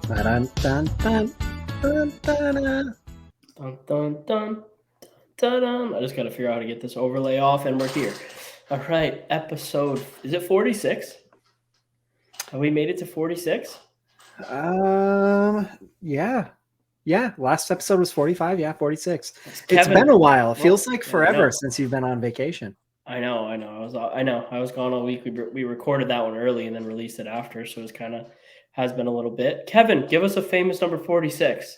Dun, dun, dun, dun, dun, dun. Dun, dun, dun, dun, dun. I just got to figure out how to get this overlay off, and we're here. All right, episode, is it 46? Have we made it to 46? Yeah. Yeah, last episode was 45. Yeah, 46. It's It's Kevin. been a while. It feels Well, like I forever know. since you've been on vacation. I know. I was gone all week. We recorded that one early and then released it after, so it's kind of has been a little bit. Kevin, give us a famous number 46.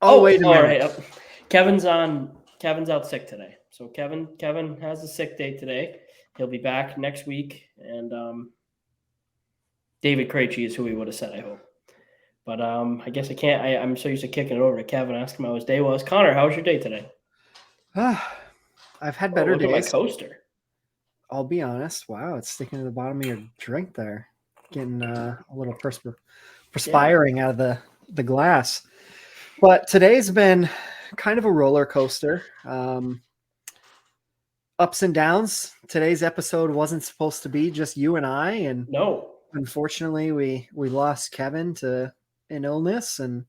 Oh, wait a all minute. right. Kevin's out sick today. So Kevin has a sick day today. He'll be back next week, and David Krejci is who we would have said, I hope. But I guess I can't. I'm so used to kicking it over to Kevin, asking him how his day was. Connor, how was your day today? I've had Oh, better look at my days. coaster. I'll be honest. Wow, it's sticking to the bottom of your drink there. Getting a little perspiring out of the glass. But today's been kind of a roller coaster. Ups and downs. Today's episode wasn't supposed to be just you and I, and No. unfortunately we lost Kevin to an illness, and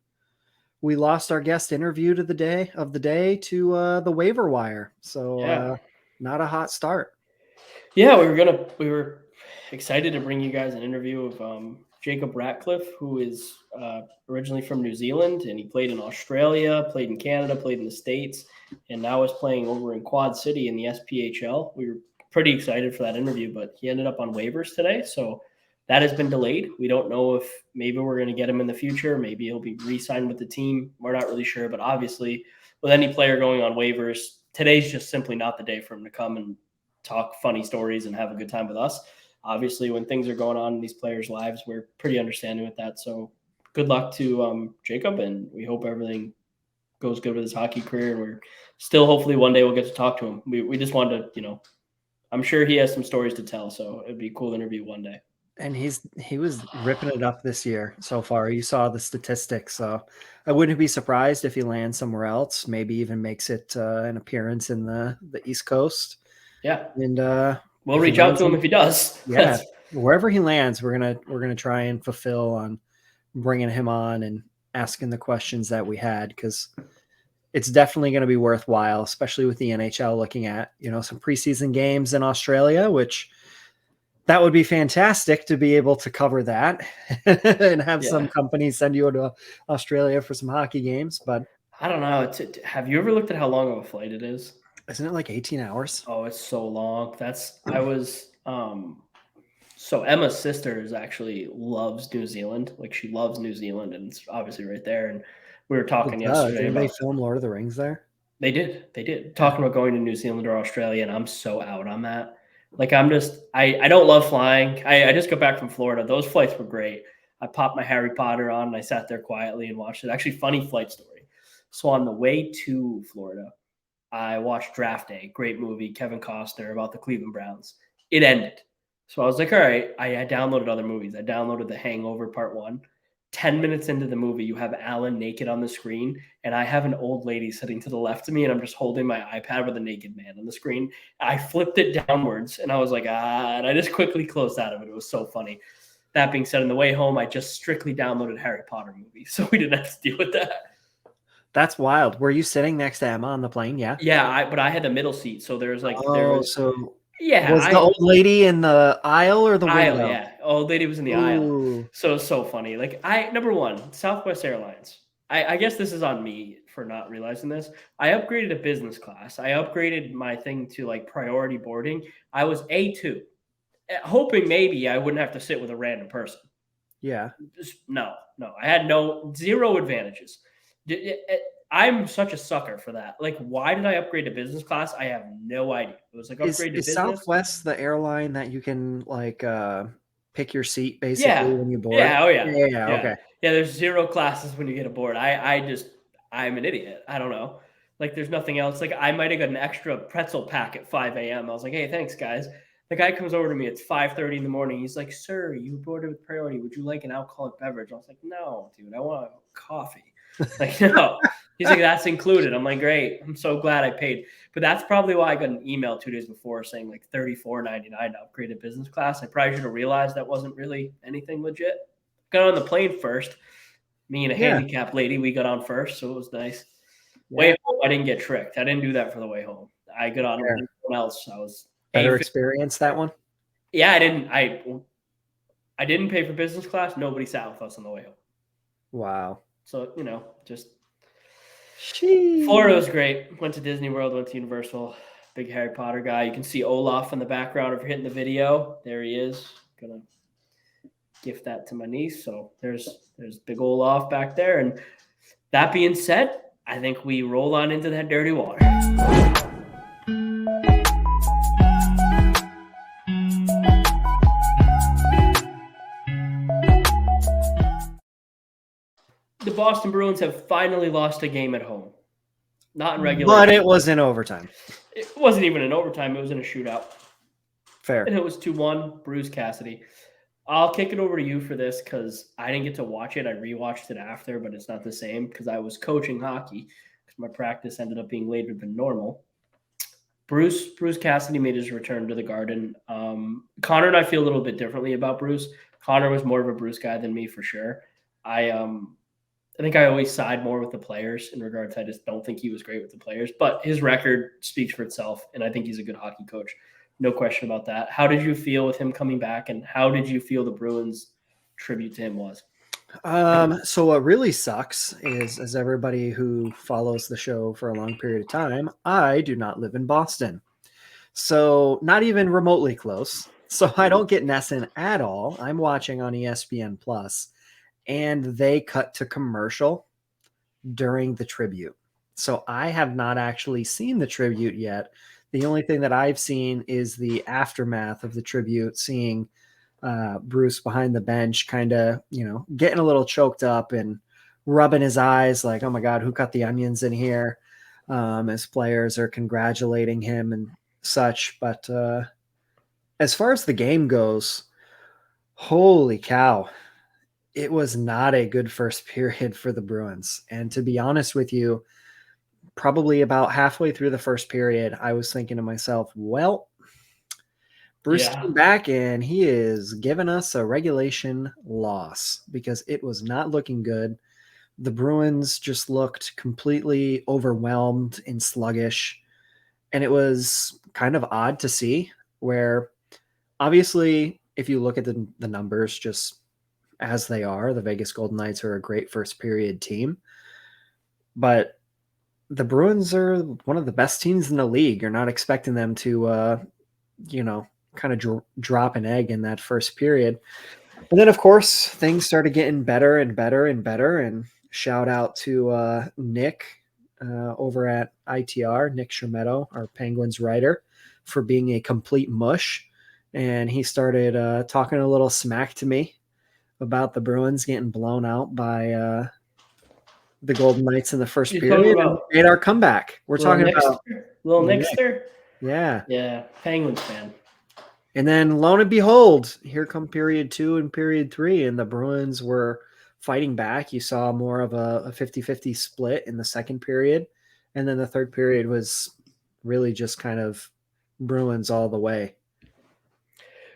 we lost our guest interview to the day to the waiver wire. So Yeah. not a hot start. Yeah, we were excited to bring you guys an interview of Jacob Ratcliffe, who is originally from New Zealand, and he played in Australia, played in Canada, played in the States, and now is playing over in Quad City in the SPHL. We were pretty excited for that interview, but he ended up on waivers today, so that has been delayed. We don't know if maybe we're going to get him in the future. Maybe he'll be re-signed with the team. We're not really sure, but obviously with any player going on waivers, today's just simply not the day for him to come and talk funny stories and have a good time with us. Obviously, when things are going on in these players' lives, we're pretty understanding with that. So good luck to Jacob, and we hope everything goes good with his hockey career. And we're still hopefully one day we'll get to talk to him. We just wanted to, I'm sure he has some stories to tell, so it'd be a cool interview one day. And he was ripping it up this year so far. You saw the statistics, so I wouldn't be surprised if he lands somewhere else. Maybe even makes it an appearance in the East Coast. Yeah, and we'll reach out to him if he does. Yeah, wherever he lands, we're gonna try and fulfill on bringing him on and asking the questions that we had, because it's definitely going to be worthwhile, especially with the NHL looking at some preseason games in Australia, which that would be fantastic to be able to cover that and have some companies send you to Australia for some hockey games. But I don't know. Have you ever looked at how long of a flight it is? Isn't it like 18 hours? Oh, it's so long. So Emma's sister actually loves New Zealand. Like, she loves New Zealand, and it's obviously right there. And we were talking yesterday Didn't about they film Lord of the Rings there? They did. Talking about going to New Zealand or Australia, and I'm so out on that. Like, I don't love flying. I just got back from Florida. Those flights were great. I popped my Harry Potter on and I sat there quietly and watched it. Actually, funny flight story. So on the way to Florida, I watched Draft Day, great movie, Kevin Costner, about the Cleveland Browns. It ended. So I was like, all right, I downloaded other movies. I downloaded The Hangover Part 1. 10 minutes into the movie, you have Alan naked on the screen, and I have an old lady sitting to the left of me, and I'm just holding my iPad with a naked man on the screen. I flipped it downwards, and I was like, and I just quickly closed out of it. It was so funny. That being said, on the way home, I just strictly downloaded Harry Potter movies, so we didn't have to deal with that. That's wild. Were you sitting next to Emma on the plane? Yeah. Yeah, but I had the middle seat, so there was yeah. Was the old lady in the aisle or the window? Yeah, old lady was in the aisle. So it's so funny. Like, number one, Southwest Airlines. I guess this is on me for not realizing this. I upgraded to business class. I upgraded my thing to like priority boarding. I was A2, hoping maybe I wouldn't have to sit with a random person. Yeah. No. I had zero advantages. I'm such a sucker for that. Like, why did I upgrade to business class? I have no idea. It was like upgrade to business. Is Southwest the airline that you can like pick your seat basically when you board? Yeah. Oh yeah. Okay. Yeah, there's zero classes when you get aboard. I'm an idiot. I don't know. Like, there's nothing else. Like, I might have got an extra pretzel pack at 5 a.m. I was like, hey, thanks, guys. The guy comes over to me. It's 5:30 in the morning. He's like, sir, you boarded with priority. Would you like an alcoholic beverage? I was like, no, dude. I want coffee. Like, no. He's like, that's included. I'm like, great. I'm so glad I paid. But that's probably why I got an email 2 days before saying like $34.99 to upgrade to business class. I probably should have realized that wasn't really anything legit. got on the plane first. Me and a Yeah. handicapped lady, we got on first, so it was nice. Yeah. Way home, I didn't get tricked. I didn't do that for the way home. I got on with Fair. everyone else. I was Better experience that one. yeah. I didn't pay for business class. Nobody sat with us on the way home. Wow. So just Sheesh. Florida was great. Went to Disney World. Went to Universal. Big Harry Potter guy. You can see Olaf in the background if you're hitting the video. There he is. Gonna gift that to my niece. So there's big Olaf back there. And that being said, I think we roll on into that dirty water. The Boston Bruins have finally lost a game at home. Not in regulation. But it was in overtime. It wasn't even in overtime. It was in a shootout. Fair. And it was 2-1, Bruce Cassidy. I'll kick it over to you for this because I didn't get to watch it. I rewatched it after, but it's not the same because I was coaching hockey because my practice ended up being later than normal. Bruce Cassidy made his return to the Garden. Connor and I feel a little bit differently about Bruce. Connor was more of a Bruce guy than me for sure. I think I always side more with the players in regards. I just don't think he was great with the players, but his record speaks for itself, and I think he's a good hockey coach. No question about that. How did you feel with him coming back, and how did you feel the Bruins' tribute to him was? So what really sucks is, as everybody who follows the show for a long period of time, I do not live in Boston. So not even remotely close. So I don't get NESN at all. I'm watching on ESPN Plus, and they cut to commercial during the tribute. So I have not actually seen the tribute yet. The only thing that I've seen is the aftermath of the tribute, seeing Bruce behind the bench, kind of, getting a little choked up and rubbing his eyes like, oh my God, who cut the onions in here? As players are congratulating him and such. But as far as the game goes, holy cow, it was not a good first period for the Bruins. And to be honest with you, probably about halfway through the first period, I was thinking to myself, well, Bruce came back and he is giving us a regulation loss because it was not looking good. The Bruins just looked completely overwhelmed and sluggish. And it was kind of odd to see where, obviously, if you look at the numbers just as they are, the Vegas Golden Knights are a great first period team. But the Bruins are one of the best teams in the league. You're not expecting them to, kind of drop an egg in that first period. And then, of course, things started getting better and better and better. And shout out to Nick over at ITR, Nick Schermetto, our Penguins writer, for being a complete mush. And he started talking a little smack to me about the Bruins getting blown out by the Golden Knights in the first period and made our comeback. We're talking about Little Nickster. Yeah. Penguins fan. And then lo and behold, here come period 2 and period 3, and the Bruins were fighting back. You saw more of a 50-50 split in the second period. And then the third period was really just kind of Bruins all the way.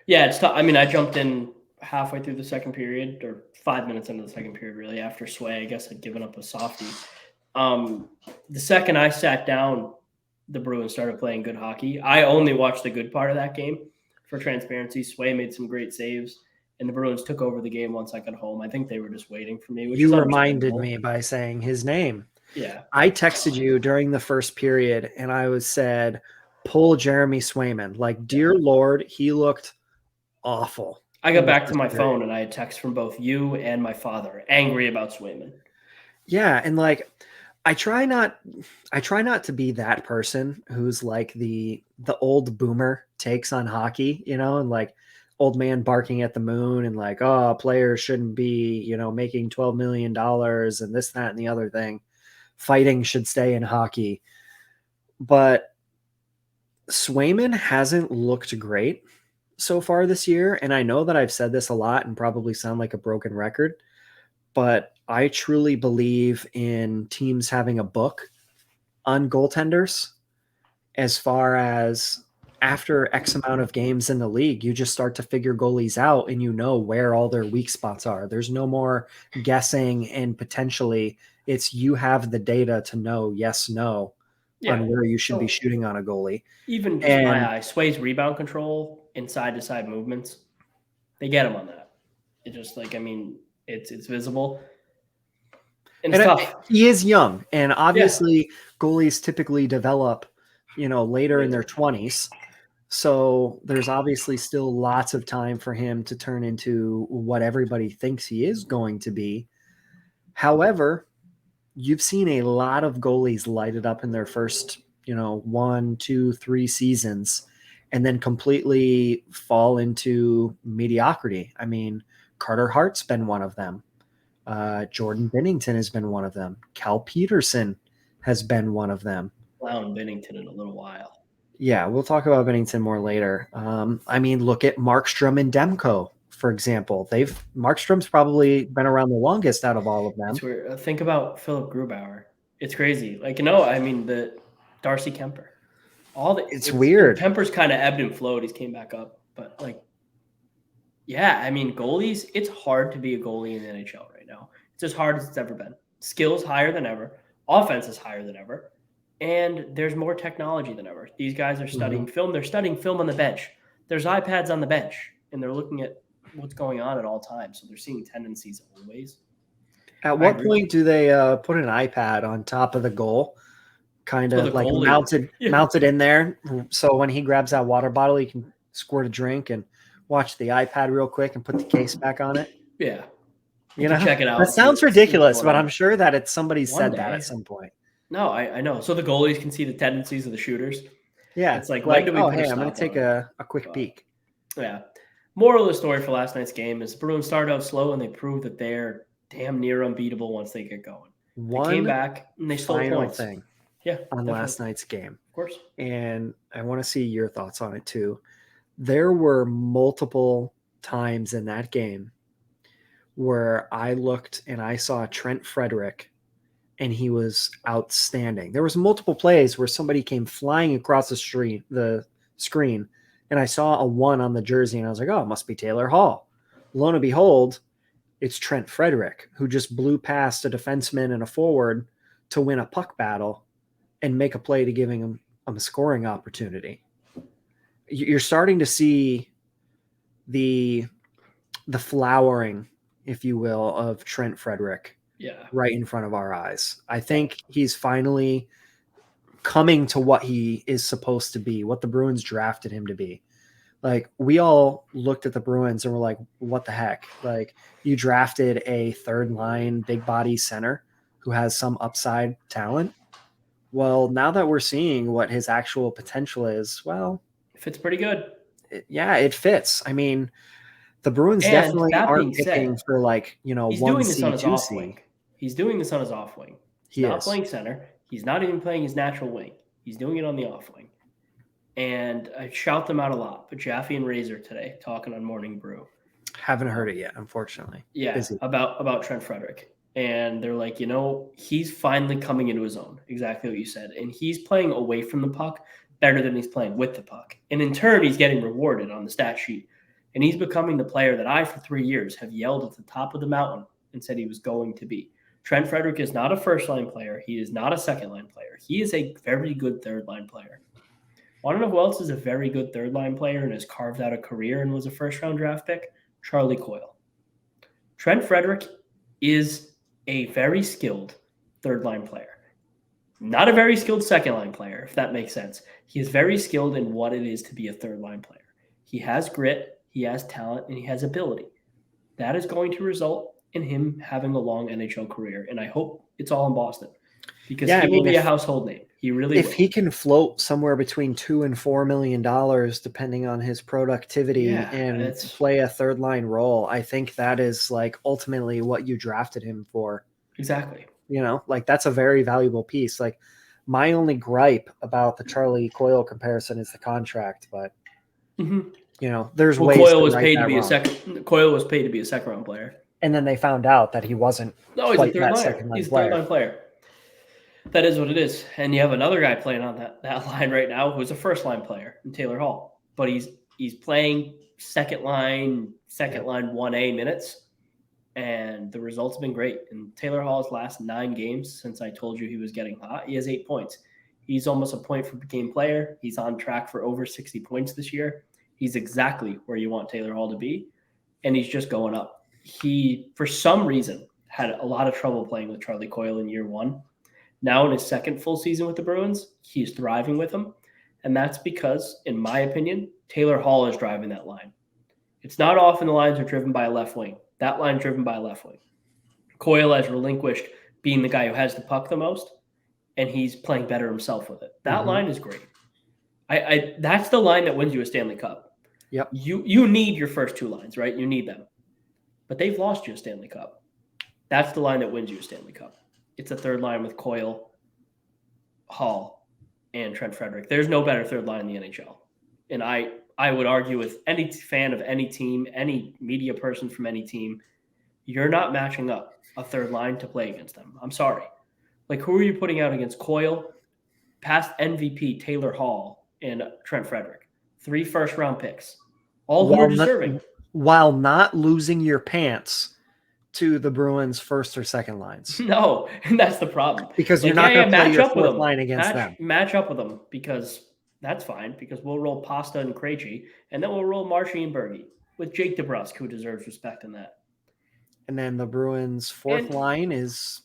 Yeah, it's tough. I mean, I jumped in halfway through the second period, or 5 minutes into the second period, really, after Sway, I guess, had given up a softie. The second I sat down, the Bruins started playing good hockey. I only watched the good part of that game. For transparency, Sway made some great saves, and the Bruins took over the game once I got home. I think they were just waiting for me. You reminded me by saying his name. Yeah. I texted you during the first period, and I said, pull Jeremy Swayman. Like, dear Lord, he looked awful. I got back to my phone, and I had texts from both you and my father, angry about Swayman. Yeah, and like, I try not to be that person who's like the old boomer takes on hockey, and like old man barking at the moon and like, oh, players shouldn't be, making $12 million and this, that, and the other thing. Fighting should stay in hockey. But Swayman hasn't looked great so far this year. And I know that I've said this a lot and probably sound like a broken record, but I truly believe in teams having a book on goaltenders as far as after X amount of games in the league, you just start to figure goalies out and you know where all their weak spots are. There's no more guessing, and potentially it's you have the data to know yes, no Yeah. on where you should be So shooting on a goalie. even just my And eye, Sway's rebound control and side to side movements, they get him on that. It just like, I mean, it's visible. And it's tough. he is young, and Yeah. obviously goalies typically develop, later in their 20s. So there's obviously still lots of time for him to turn into what everybody thinks he is going to be. However, you've seen a lot of goalies light it up in their first, 1, 2, 3 seasons and then completely fall into mediocrity. I mean, Carter Hart's been one of them. Jordan Bennington has been one of them. Cal Peterson has been one of them. Clown Bennington in a little while. Yeah, we'll talk about Bennington more later. I mean, look at Markstrom and Demko, for example. Markstrom's probably been around the longest out of all of them. It's weird. Think about Philip Grubauer. It's crazy. Like, I mean, the Darcy Kemper. It's weird. Kemper's kind of ebbed and flowed. He's came back up. But, like, yeah, I mean, goalies, it's hard to be a goalie in the NHL right now. It's as hard as it's ever been. Skills higher than ever. Offense is higher than ever. And there's more technology than ever. These guys are studying film. They're studying film on the bench. There's iPads on the bench, and they're looking at what's going on at all times. So they're seeing tendencies always. At what point do they put an iPad on top of the goal, kind of like mounted in there, so when he grabs that water bottle, he can squirt a drink and watch the iPad real quick and put the case back on it? Yeah. Check it out. That sounds ridiculous, but I'm sure that somebody said that at some point. No, I know. So the goalies can see the tendencies of the shooters. Yeah. It's like, when do we I'm going to take a quick peek. Yeah. Moral of the story for last night's game is the Bruins started out slow, and they proved that they're damn near unbeatable once they get going. They came back, and they stole points. Thing on definitely. Last night's game. Of course. And I want to see your thoughts on it too. There were multiple times in that game where I looked and I saw Trent Frederick, and he was outstanding. There was multiple plays where somebody came flying across the screen, and I saw a 1 on the jersey, and I was like, oh, it must be Taylor Hall. Lo and behold, it's Trent Frederick, who just blew past a defenseman and a forward to win a puck battle and make a play to giving him a scoring opportunity. You're starting to see the flowering, if you will, of Trent Frederick right in front of our eyes. I think he's finally coming to what he is supposed to be, what the Bruins drafted him to be. Like, we all looked at the Bruins and were like, what the heck? Like, you drafted a third line big body center who has some upside talent. Well, now that we're seeing what his actual potential is, well, it fits pretty good. It fits. I mean, the Bruins definitely aren't picking for he's 1C, doing this on his 2C. Off wing. He's doing this on his off wing. He's not playing center. He's not even playing his natural wing. He's doing it on the off wing. And I shout them out a lot. But Jaffe and Razor today talking on Morning Brew. Haven't heard it yet, unfortunately. Yeah, about Trent Frederick. And they're like, he's finally coming into his own. Exactly what you said. And he's playing away from the puck better than he's playing with the puck. And in turn, he's getting rewarded on the stat sheet. And he's becoming the player that I, for 3 years, have yelled at the top of the mountain and said he was going to be. Trent Frederick is not a first-line player. He is not a second-line player. He is a very good third-line player. Want to know who else is a very good third-line player and has carved out a career and was a first-round draft pick? Charlie Coyle. Trent Frederick is a very skilled third-line player. Not a very skilled second-line player, if that makes sense. He is very skilled in what it is to be a third-line player. He has grit, he has talent, and he has ability. That is going to result in him having a long NHL career, and I hope it's all in Boston because he will be a household name. He really will. He can float somewhere between $2 and $4 million, depending on his productivity, and play a third line role, I think that is like ultimately what you drafted him for. Exactly. Like that's a very valuable piece. Like my only gripe about the Charlie Coyle comparison is the contract, but there's ways. Coyle was paid to be a second round player. And then they found out that he wasn't. No, he's a third line player. That is what it is. And you have another guy playing on that line right now who's a first line player in Taylor Hall. But he's playing second line 1A minutes, and the results have been great. In Taylor Hall's last 9 games since I told you he was getting hot, he has 8 points. He's almost a point per game player. He's on track for over 60 points this year. He's exactly where you want Taylor Hall to be, and he's just going up. He, for some reason, had a lot of trouble playing with Charlie Coyle in year 1. Now in his second full season with the Bruins, he's thriving with him, and that's because, in my opinion, Taylor Hall is driving that line. It's not often the lines are driven by a left wing. That line driven by a left wing. Coyle has relinquished being the guy who has the puck the most, and he's playing better himself with it. That line is great. I that's the line that wins you a Stanley Cup. Yep. You need your first 2 lines, right? You need them. But they've lost you a Stanley Cup. That's the line that wins you a Stanley Cup. It's a third line with Coyle, Hall, and Trent Frederick. There's no better third line in the NHL. And I would argue with any fan of any team, any media person from any team, you're not matching up a third line to play against them. I'm sorry. Like, who are you putting out against Coyle, past MVP Taylor Hall, and Trent Frederick? 3 first-round picks. All who are deserving. While not losing your pants to the Bruins' first or second lines. No, and that's the problem. Because you're not going to play your fourth line against them. Match up with them, because that's fine, because we'll roll Pasta and Krejci, and then we'll roll Marshy and Berge with Jake DeBrusk, who deserves respect in that. And then the Bruins' fourth line is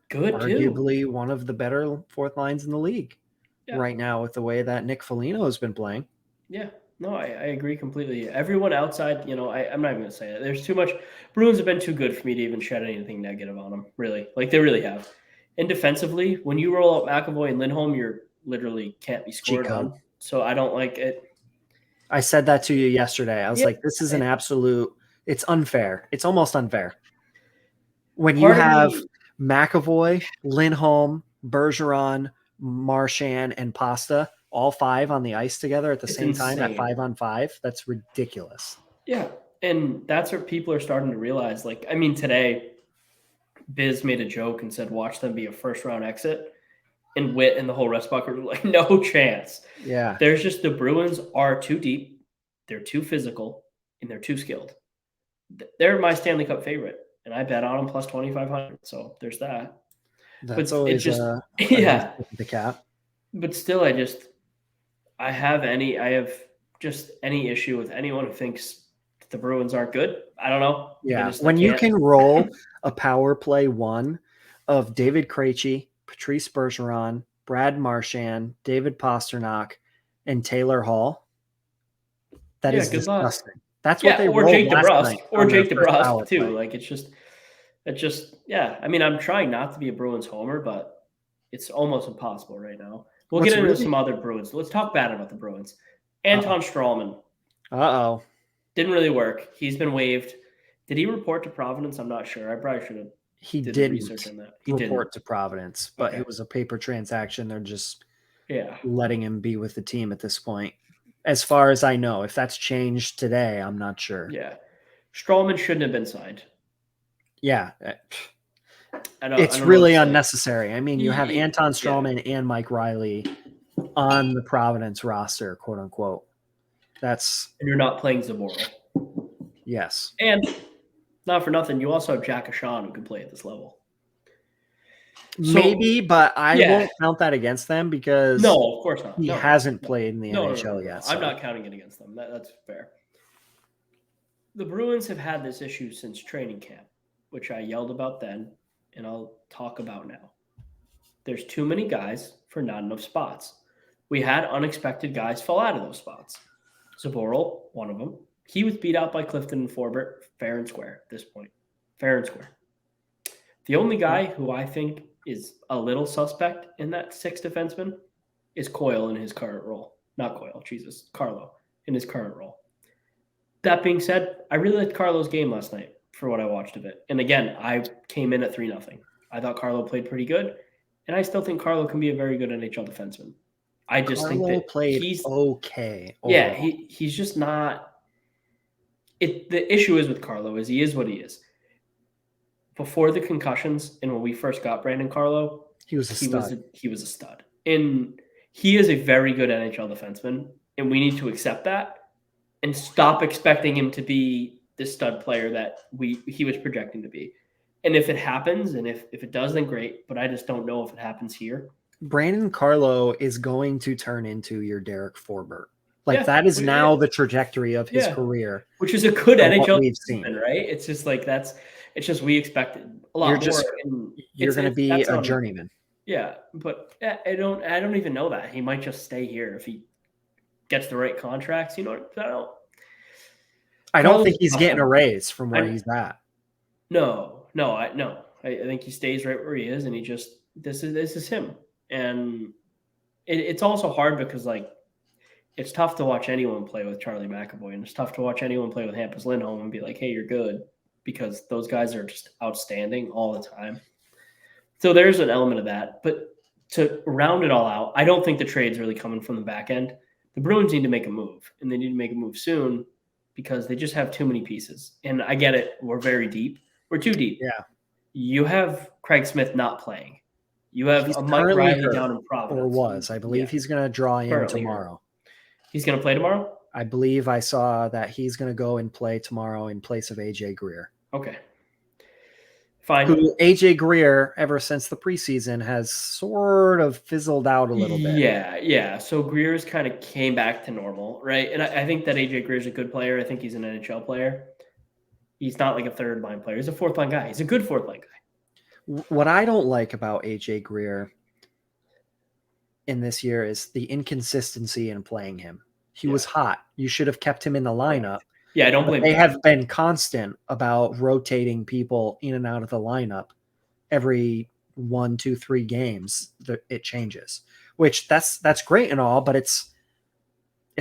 good, arguably too. One of the better fourth lines in the league right now with the way that Nick Foligno has been playing. Yeah. No, I agree completely. Everyone outside, I'm not even going to say it. There's too much. Bruins have been too good for me to even shed anything negative on them, really. Like, they really have. And defensively, when you roll out McAvoy and Lindholm, you're literally can't be scored on. So I don't like it. I said that to you yesterday. I was like, this is an absolute – it's unfair. It's almost unfair. When you have McAvoy, Lindholm, Bergeron, Marchand, and Pasta – all 5 on the ice together at the same time at 5-on-5. That's ridiculous. Yeah. And that's what people are starting to realize. Like, I mean, today Biz made a joke and said, watch them be a first round exit. And Witt and the whole rest bucket were like, no chance. Yeah. There's just, the Bruins are too deep. They're too physical, and they're too skilled. They're my Stanley Cup favorite. And I bet on them plus 2,500. So there's that. That's always just, the cap. But still, I have just any issue with anyone who thinks the Bruins aren't good. I don't know. Yeah. When you can roll a power play 1 of David Krejci, Patrice Bergeron, Brad Marchand, David Pasternak, and Taylor Hall, that is disgusting. Luck. That's what they rolled Jake DeBrusk. Or Jake DeBrusk, too. Like, it's just, yeah. I mean, I'm trying not to be a Bruins homer, but it's almost impossible right now. We'll get into some other Bruins. Let's talk bad about the Bruins. Anton Strawman. Didn't really work. He's been waived. Did he report to Providence? I'm not sure. I probably should have. He didn't report to Providence, but it was a paper transaction. They're just letting him be with the team at this point. As far as I know, if that's changed today, I'm not sure. Yeah. Strawman shouldn't have been signed. Yeah. It's really unnecessary. I mean, you have Anton Strawman and Mike Riley on the Providence roster, quote unquote. And you're not playing Zaboral. Yes. And not for nothing, you also have Jack Ashawn who can play at this level. Maybe, but I won't count that against them because no, of course not. He hasn't played in the NHL yet. So. I'm not counting it against them. That's fair. The Bruins have had this issue since training camp, which I yelled about then, and I'll talk about now. There's too many guys for not enough spots. We had unexpected guys fall out of those spots. Zaboral, one of them. He was beat out by Clifton and Forbert, fair and square at this point. Fair and square. The only guy who I think is a little suspect in that 6th defenseman is Coyle in his current role. Not Coyle, Jesus, Carlo in his current role. That being said, I really liked Carlo's game last night for what I watched of it. And again, I came in at 3-0. I thought Carlo played pretty good, and I still think Carlo can be a very good NHL defenseman. I just think that he's okay. Overall. Yeah, he's just not. The issue is with Carlo is he is what he is. Before the concussions and when we first got Brandon Carlo, He was a stud. He was a stud. And he is a very good NHL defenseman, and we need to accept that and stop expecting him to be the stud player that he was projecting to be. And if it happens, and if it does, then great. But I just don't know if it happens here. Brandon Carlo is going to turn into your Derek Forbert. Like, Yeah, that is now the trajectory of his career. Which is a good NHL we've seen, right? It's just like it's just we expected a lot more. You're going to be a journeyman. Yeah, but I don't even know that. He might just stay here if he gets the right contracts. You know, I don't think he's getting a raise from where he's at. No. I think he stays right where he is, and he just this is him. And it's also hard because like it's tough to watch anyone play with Charlie McAvoy, and it's tough to watch anyone play with Hampus Lindholm and be like, hey, you're good, because those guys are just outstanding all the time. So there's an element of that. But to round it all out, I don't think the trade's really coming from the back end. The Bruins need to make a move, and they need to make a move soon because they just have too many pieces. And I get it. We're very deep. We're too deep. Yeah. You have Craig Smith not playing. You have a Mike Riley down in Providence. Or was. I believe he's going to draw in tomorrow. He's going to play tomorrow? I believe I saw that he's going to go and play tomorrow in place of AJ Greer. Okay. Fine. Who AJ Greer, ever since the preseason, has sort of fizzled out a little bit. Yeah. So Greer's kind of came back to normal, right? And I think that AJ Greer's a good player. I think he's an NHL player. He's not like a third line player. He's a fourth line guy. He's a good fourth line guy. What I don't like about AJ Greer in this year is the inconsistency in playing him. He was hot. You should have kept him in the lineup. Yeah, I don't blame him. They have been constant about rotating people in and out of the lineup every 1, 2, 3 games. It changes, which that's great and all, but it's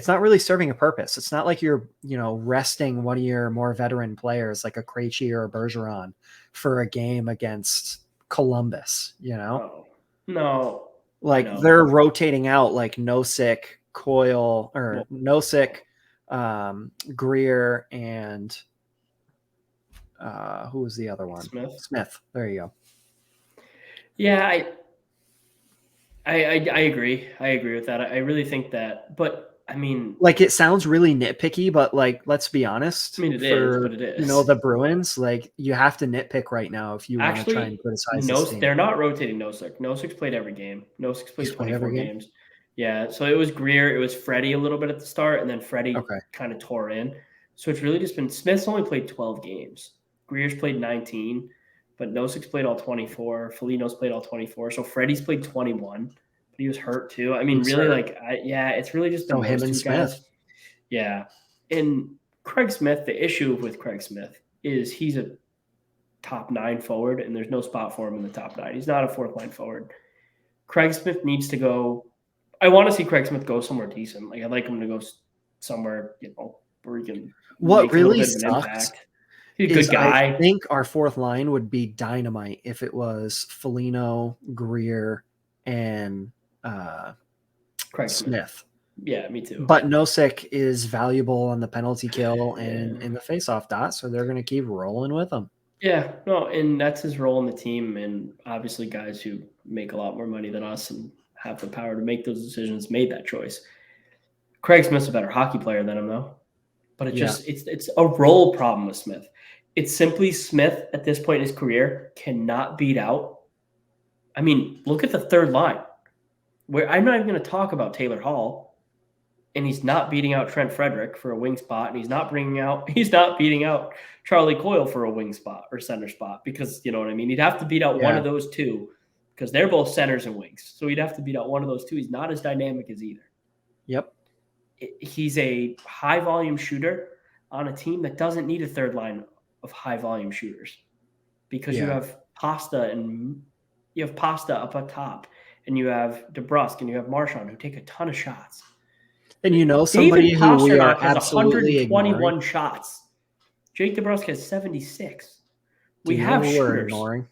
not really serving a purpose. It's not like you're, resting one of your more veteran players like a Krejci or a Bergeron for a game against Columbus, No. Like they're rotating out like Nosek, Coyle, or Nosek, Greer, and who was the other one? Smith. There you go. Yeah, I agree. I agree with that. I really think that, but I mean, like, it sounds really nitpicky, but like, let's be honest. I mean, it is. The Bruins, like, you have to nitpick right now if you want to try and criticize this team. They're not rotating Nosek. Nosek's played every game. Nosek's played 24 games. Yeah, so it was Greer. It was Freddie a little bit at the start, and then Freddie kind of tore in. So it's really just been Smith's only played 12 games. Greer's played 19, but Nosek's played all 24. Foligno's played all 24. So Freddie's played 21. But he was hurt too. I mean, really, it's really just him and Smith. Guys. Yeah. And Craig Smith, the issue with Craig Smith is he's a top 9 forward, and there's no spot for him in the top 9. He's not a fourth line forward. Craig Smith needs to go. I want to see Craig Smith go somewhere decent. Like, I'd like him to go somewhere, where he can. What really sucks. He's a good guy. I think our fourth line would be dynamite if it was Foligno, Greer, and Craig Smith. Yeah, me too. But Nosek is valuable on the penalty kill and in the faceoff dot, so they're going to keep rolling with him. Yeah, no, and that's his role in the team. And obviously, guys who make a lot more money than us and have the power to make those decisions made that choice. Craig Smith's a better hockey player than him, though. But it's a role problem with Smith. It's simply Smith at this point in his career cannot beat out. I mean, look at the third line. Where I'm not even going to talk about Taylor Hall, and he's not beating out Trent Frederick for a wing spot, and he's not beating out Charlie Coyle for a wing spot or center spot, because you know what I mean. He'd have to beat out one of those two because they're both centers and wings. So he'd have to beat out one of those two. He's not as dynamic as either. Yep. He's a high volume shooter on a team that doesn't need a third line of high volume shooters, because you have Pasta up at top. And you have DeBrusque and you have Marchand, who take a ton of shots. And somebody who we are has absolutely 121 ignoring. shots. Jake DeBrusque has 76. We have shooters. We're ignoring?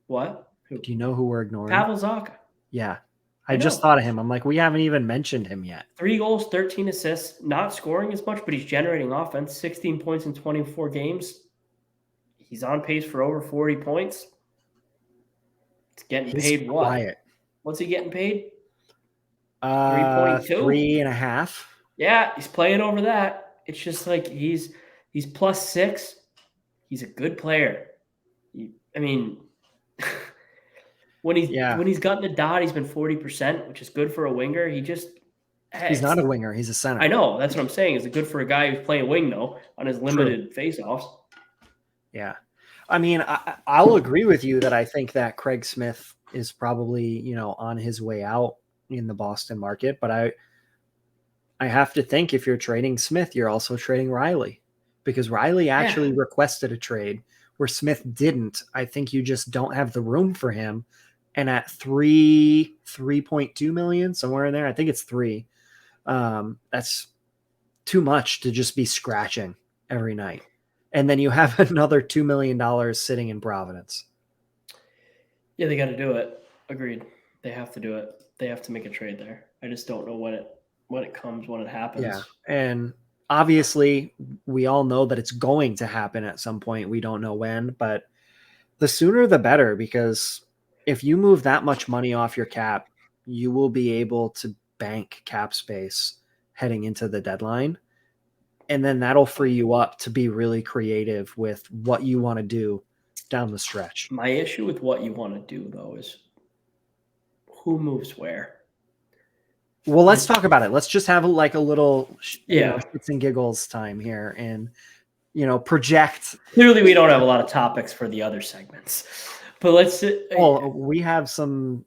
What? Who? Do you know who we're ignoring? Pavel Zacha. Yeah. I just thought of him. I'm like, we haven't even mentioned him yet. 3 goals, 13 assists, not scoring as much, but he's generating offense. 16 points in 24 games. He's on pace for over 40 points. It's getting He's paid what? quiet. What's he getting paid? 3.2? 3.5. Yeah, he's playing over that. It's just like he's +6. He's a good player. I mean, when he's gotten the dot, he's been 40%, which is good for a winger. He's not a winger. He's a center. I know. That's what I'm saying. Is it good for a guy who's playing wing, though, on his limited faceoffs? Yeah. I mean, I'll agree with you that I think that Craig Smith is probably, on his way out in the Boston market. But I have to think if you're trading Smith, you're also trading Riley, because Riley actually requested a trade where Smith didn't. I think you just don't have the room for him. And at 3.2 million, somewhere in there, I think it's 3. That's too much to just be scratching every night. And then you have another $2 million sitting in Providence. Yeah, they got to do it. Agreed. They have to do it. They have to make a trade there. I just don't know when it comes, when it happens. Yeah, and obviously we all know that it's going to happen at some point. We don't know when, but the sooner the better, because if you move that much money off your cap, you will be able to bank cap space heading into the deadline. And then that'll free you up to be really creative with what you want to do down the stretch. My issue with what you want to do, though, is who moves where. Well, let's talk about it. Let's just have a little, shits and giggles time here and, project. Clearly, we don't have a lot of topics for the other segments, but we have some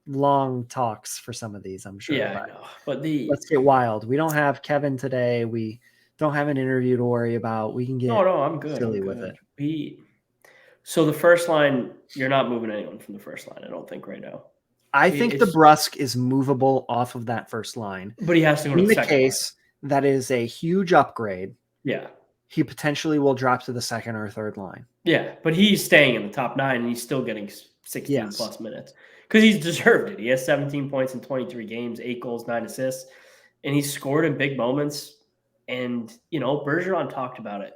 long talks for some of these, I'm sure. Yeah, I know. But let's get wild. We don't have Kevin today. We don't have an interview to worry about. We can get I'm good. silly with it. So the first line, you're not moving anyone from the first line, I don't think, right now. I think DeBrusk is movable off of that first line. But he has to go to the second case line. That is a huge upgrade. Yeah. He potentially will drop to the second or third line. Yeah, but he's staying in the top 9, and he's still getting 16-plus minutes. Because he's deserved it. He has 17 points in 23 games, 8 goals, 9 assists, and he's scored in big moments. And, Bergeron talked about it.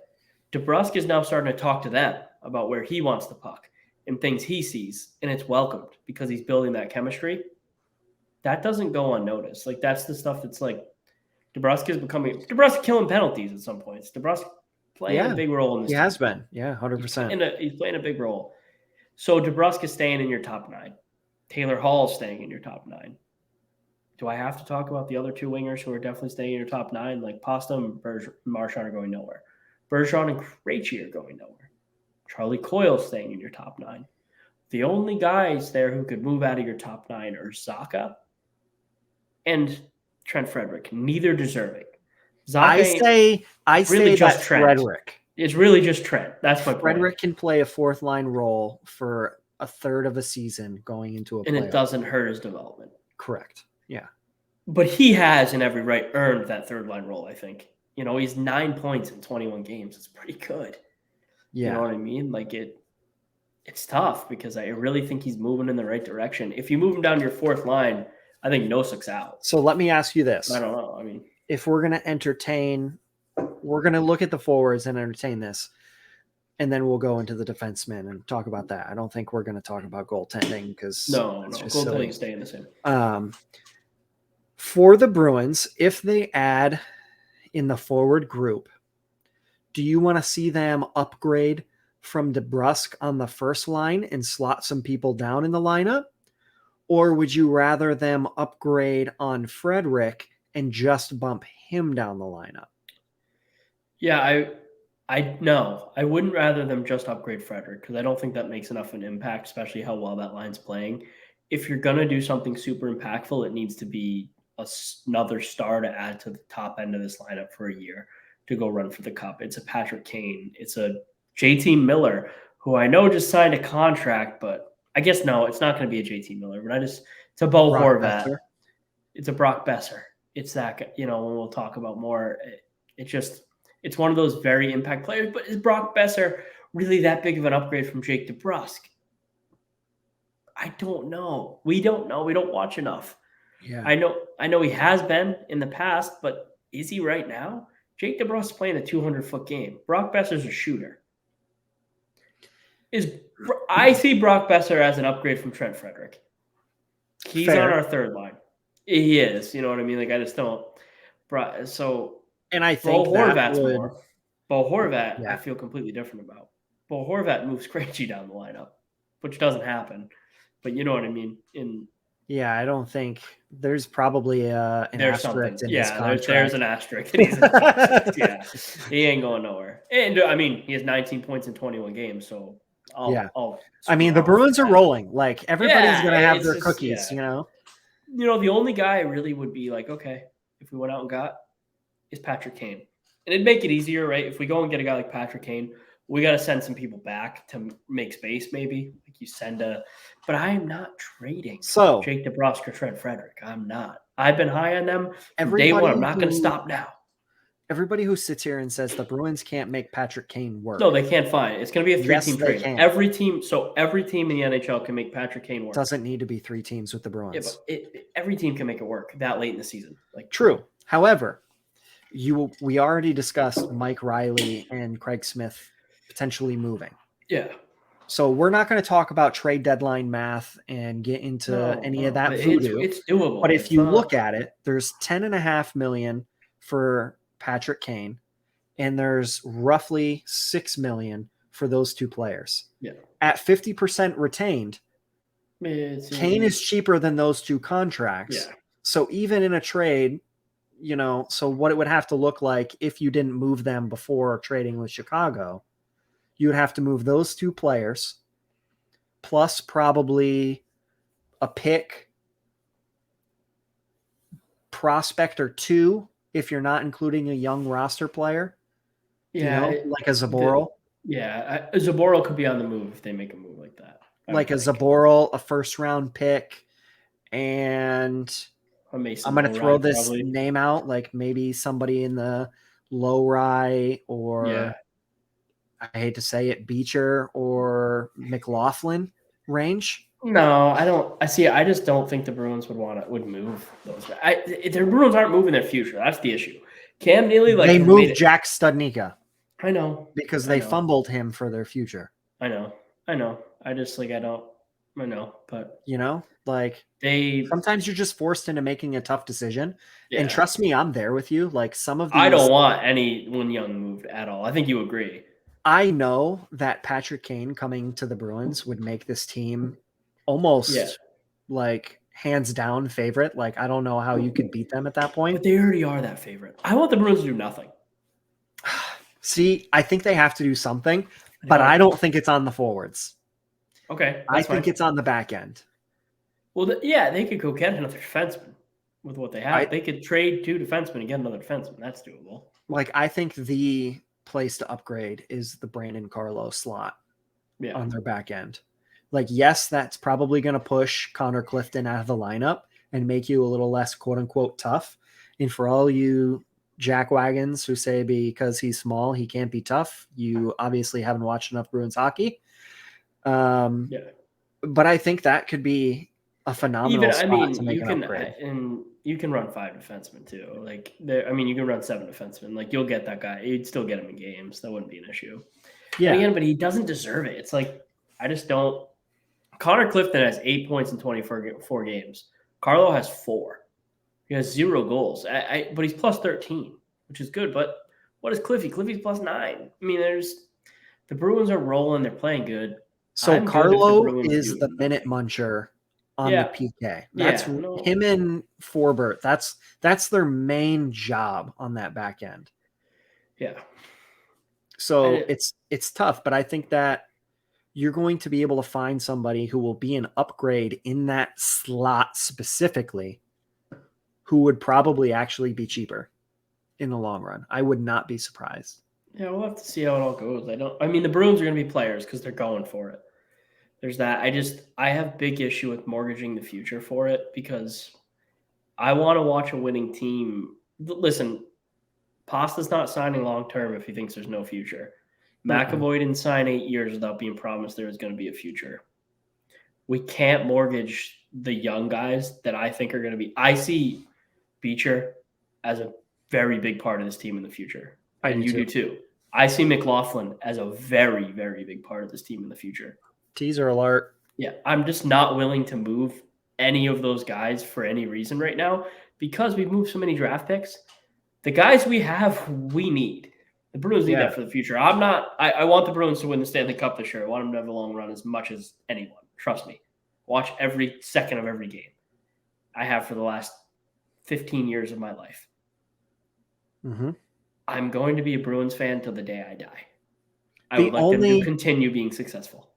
DeBrusk is now starting to talk to them about where he wants the puck and things he sees, and it's welcomed because he's building that chemistry. That doesn't go unnoticed. Like, that's the stuff that's like DeBrusk killing penalties at some points. DeBrusk playing a big role in this. He has been. Yeah, 100%. He's playing a big role. So DeBrusk is staying in your top 9. Taylor Hall is staying in your top 9. Do I have to talk about the other 2 wingers who are definitely staying in your top 9? Like Pasta and Marchand are going nowhere. Bergeron and Krejci are going nowhere. Charlie Coyle staying in your top 9. The only guys there who could move out of your top 9 are Zacha and Trent Frederick, neither deserving. I say just Frederick. It's really just Trent. That's my point. Frederick can play a fourth line role for a third of a season going into a playoff. And it doesn't hurt his development. Correct. Yeah. But he has, in every right, earned that third line role, I think. He's 9 points in 21 games. It's pretty good. Yeah. You know what I mean? Like, it's tough because I really think he's moving in the right direction. If you move him down to your fourth line, I think Nosek's out. So let me ask you this. I don't know. I mean, if we're going to look at the forwards and entertain this, and then we'll go into the defensemen and talk about that. I don't think we're going to talk about goaltending because goaltending staying the same. For the Bruins, if they add in the forward group, do you want to see them upgrade from DeBrusk on the first line and slot some people down in the lineup? Or would you rather them upgrade on Frederick and just bump him down the lineup? Yeah, I wouldn't rather them just upgrade Frederick because I don't think that makes enough of an impact, especially how well that line's playing. If you're going to do something super impactful, it needs to be another star to add to the top end of this lineup for a year to go run for the cup. It's a Patrick Kane. It's a JT Miller, who I know just signed a contract, but I guess no, it's not going to be a JT Miller, but it's a Bo Horvat. It's a Brock Besser. It's that, when we'll talk about more, it's one of those very impact players, but is Brock Besser really that big of an upgrade from Jake DeBrusk? I don't know. We don't know. We don't watch enough. Yeah. I know he has been in the past, but is he right now? Jake DeBrusk is playing a 200-foot game. Brock Besser's a shooter. I see Brock Besser as an upgrade from Trent Frederick. He's Fair. on our third line. He is. You know what I mean? Like, I just don't. So, And I Bo think that Horvat's would, more. Bo Horvat, I yeah. feel completely different about. Bo Horvat moves Krejci down the lineup, which doesn't happen. But you know what I mean? Yeah, I don't think there's probably an There's asterisk something. in his Yeah, there's contract. an asterisk that he's in the contract. Yeah, he ain't going nowhere. And I mean, he has 19 points in 21 games, so Yeah. I'll I mean, screw the off for Bruins are that. rolling. Like, everybody's Yeah, going to have it's their just cookies, you know? the only guy I really would be like, okay, if we went out and got is Patrick Kane, and it'd make it easier, right? If we go and get a guy like Patrick Kane, we got to send some people back to make space, maybe. Like you send but I am not trading So, Jake DeBrusk or Trent Frederick. I'm not. I've been high on them from day one. everybody I'm not going to stop now. Everybody who sits here and says the Bruins can't make Patrick Kane work. No, they can't find it. It's going to be a three-team trade. Can. Every team in the NHL can make Patrick Kane work. Doesn't need to be 3 teams with the Bruins. Yeah, but every team can make it work that late in the season. Like, true. However, we already discussed Mike Riley and Craig Smith potentially moving. Yeah. So we're not going to talk about trade deadline math and get into any of that voodoo. It's doable. But if you look at it, there's $10.5 million for Patrick Kane, and there's roughly $6 million for those 2 players. Yeah. At 50% retained, Kane is cheaper than those 2 contracts. Yeah. So even in a trade, so what it would have to look like if you didn't move them before trading with Chicago, you would have to move those 2 players plus probably a pick, prospect or 2 if you're not including a young roster player. Yeah, like a Zaboral. A Zaboral could be on the move if they make a move like that. Like a Zaboral, a first-round pick, and I'm going to throw this name out, like maybe somebody in the low rye or I hate to say it, Beecher or McLaughlin range. No, I don't. I just don't think the Bruins would move those guys. The Bruins aren't moving their future. That's the issue. Cam Neely, they moved Jack Studnicka. I know, because they fumbled him for their future. I know. I just I know, but sometimes you're just forced into making a tough decision. Yeah. And trust me, I'm there with you. Like some of these, I don't want anyone young moved at all. I think you agree. I know that Patrick Kane coming to the Bruins would make this team almost like hands down favorite. Like, I don't know how you could beat them at that point. But they already are that favorite. I want the Bruins to do nothing. See, I think they have to do something, but I don't think it's on the forwards. Okay. I think it's on the back end. Well, they could go get another defenseman with what they have. They could trade 2 defensemen and get another defenseman. That's doable. Like, I think the place to upgrade is the Brandon Carlo slot on their back end. Like, yes, that's probably going to push Connor Clifton out of the lineup and make you a little less quote unquote tough. And for all you jackwagons who say because he's small, he can't be tough, you obviously haven't watched enough Bruins hockey. But I think that could be a phenomenal spot to make an upgrade. And you can run 5 defensemen too. Like, you can run 7 defensemen. Like, you'll get that guy. You'd still get him in games. That wouldn't be an issue. Yeah. Again, but he doesn't deserve it. It's like, I just don't. Connor Clifton has 8 points in 24 games. Carlo has 4. He has 0 goals. But he's plus 13, which is good. But what is Cliffy? Cliffy's plus 9. I mean, the Bruins are rolling. They're playing good. So Carlo is the minute muncher on the PK. That's him and Forbert. That's their main job on that back end. Yeah. So it's tough, but I think that you're going to be able to find somebody who will be an upgrade in that slot specifically, who would probably actually be cheaper in the long run. I would not be surprised. Yeah, we'll have to see how it all goes. The Bruins are going to be players because they're going for it. There's that. I have big issue with mortgaging the future for it because I want to watch a winning team. Listen, Pasta's not signing long-term if he thinks there's no future. McAvoy didn't sign 8 years without being promised there was going to be a future. We can't mortgage the young guys that I think are going to be. I see Beecher as a very big part of this team in the future. And you do too. I see McLaughlin as a very, very big part of this team in the future. Teaser alert. Yeah, I'm just not willing to move any of those guys for any reason right now because we've moved so many draft picks. The guys we have, we need. The Bruins need that for the future. I want the Bruins to win the Stanley Cup this year. I want them to have a long run as much as anyone. Trust me. Watch every second of every game. I have for the last 15 years of my life. Mm-hmm. I'm going to be a Bruins fan till the day I die. I would like them to continue being successful.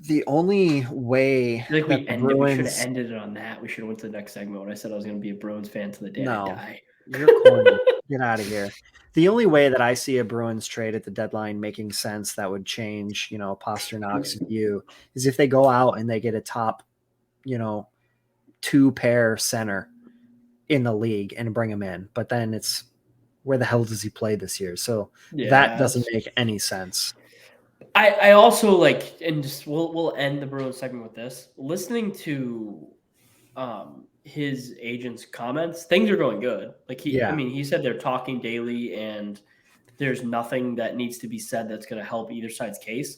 The only way I feel like we should have Bruins ended it on that. We should have went to the next segment when I said I was going to be a Bruins fan till the day I die. You're corny. Get out of here. The only way that I see a Bruins trade at the deadline making sense that would change, Pasternak's view is if they go out and they get a top, 2-pair center in the league and bring him in. But then it's where the hell does he play this year? So that doesn't make any sense. I also like, and just we'll end the Bruins segment with this. Listening to his agent's comments, things are going good. Like he said they're talking daily and there's nothing that needs to be said that's going to help either side's case.